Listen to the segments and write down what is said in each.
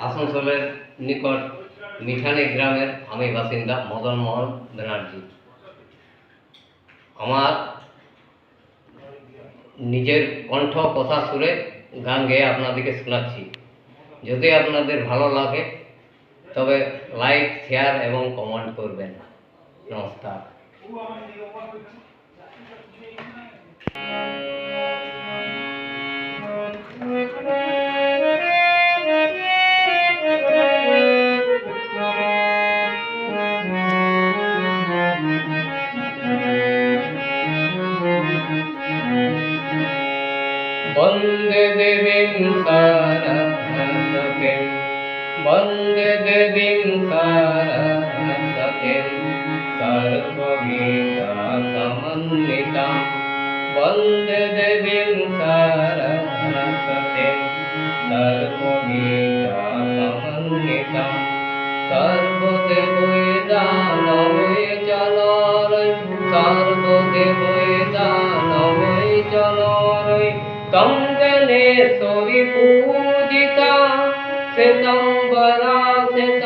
আসানসোলের নিকট মিঠানি গ্রামের আমি বাসিন্দা মদন মোহন ব্যানার্জি। আমার নিজের কণ্ঠ কথা সুরে গান গেয়ে আপনাদেরকে শোনাচ্ছি। যদি আপনাদের ভালো লাগে তবে লাইক, শেয়ার এবং কমেন্ট করবেন। নমস্কার। বন্দে দেবীং সারস্বতীং বন্দে দেবীং সারস্বতীং সর্ববিদ্যাসমন্বিতাং বন্দে দেবীং সারস্বতীং সর্ববিদ্যাসমন্বিতাং সর্বদেবৈদানবৈ চলরৈ সর্বদেবৈদানবৈ চলরৈ তং গণেশ্বরী পূজিতা শ্বেতম্বরা শ্বেত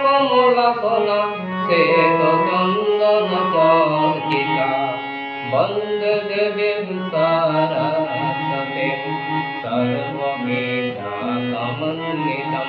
কমলাসনা শ্বেত চন্দন চর্চিতা বন্দে দেবীং সরস্বতীং সর্ববিদ্যা সমন্বিতং।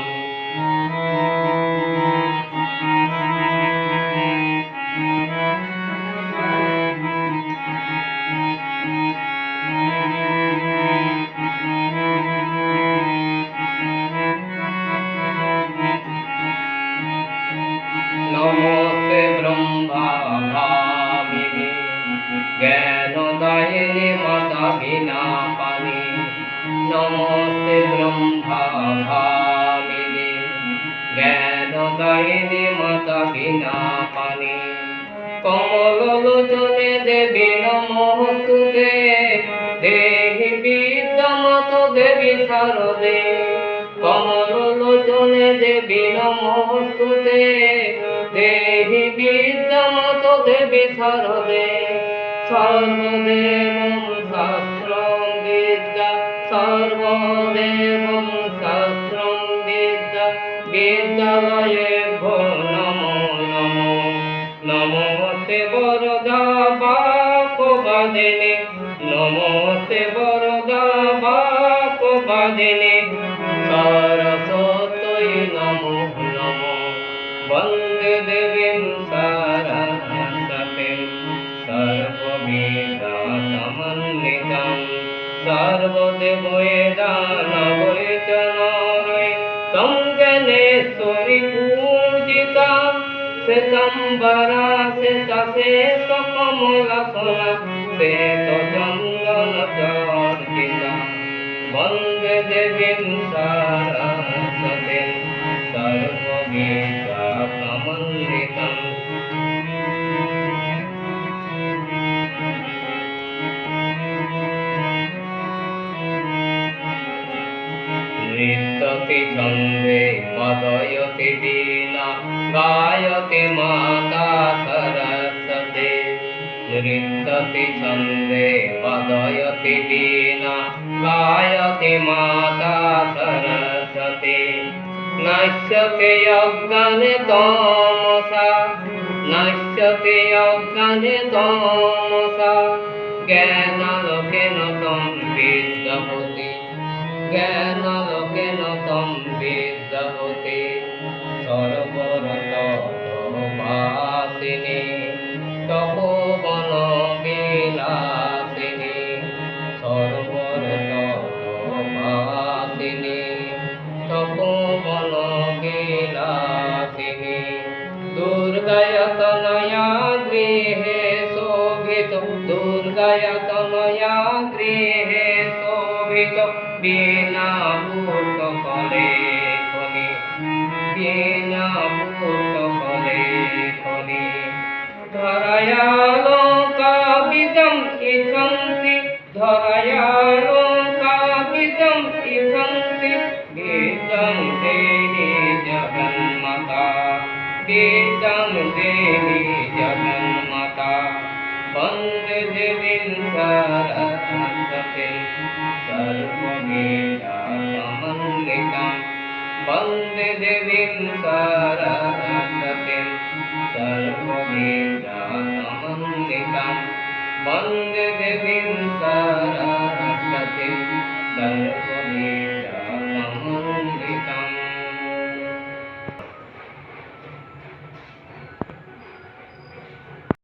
नमोस्ते ब्रह्मा भामिनी ज्ञानदायिनी माता बीनापानी नमोस्ते ब्रह्मा भामिनी ज्ञानदायिनी माता बीनापानी कमललोचने देवी नमोस्तुते देहि विद्यामतो देवी शारदे कमललोचने देवी नमोस्तुते देहि विद्यामतो देवी शारदे सर्वदेवं शास्त्रं विद्या सर्वदेवं शास्त्रं विद्या विद्यालयेभ्यो नमो नमो नमोस्ते वरदा वाक्पदिने नमोस्ते वरदा वाक्पदिने सरस्वत्यै नमो नमो वन्दे देवीं सरस्वतीं सर्ववेदासमन्वितां सर्वदेवैदानवै चलरै तं गणेश्वरी पूजिता श्वेतम्बरा श्वेत कमलासना श्वेत चन्दन चर्चिता वन्दे देवीं सरस्वतीं सर्ववेदासमन्वितम्। नृत्यति छन्दे पदयति वीणा गायति माता सरस्वती नृत्यति छन्दे पदयति वीणा गायति माता सरस्वती नश्यते अज्ञाने तमसा नश्यते अज्ञाने तमसा ज्ञानालोकेन तं विद्यावती ज्ञानालोकेन तं विद्यावती सर्वरतवासिनी तपोवनविलासिनी सर्वरतवासिनी तपोवनविलासिनी दुर्गायतनया गृहे शोभित दुर्गायतनया गृहे शोभित वीणाभूषफले फले वीणाभूषफले फले धरया लोकाभिदं इच्छन्ति धरया लोकाभिदं इच्छन्ति विद्यां देहि जगन्माता विद्यां देहि जगन्माता वन्दे देवीं सरस्वतीं सर्ववेदासमन्वितां বন্দে দেবীম সারা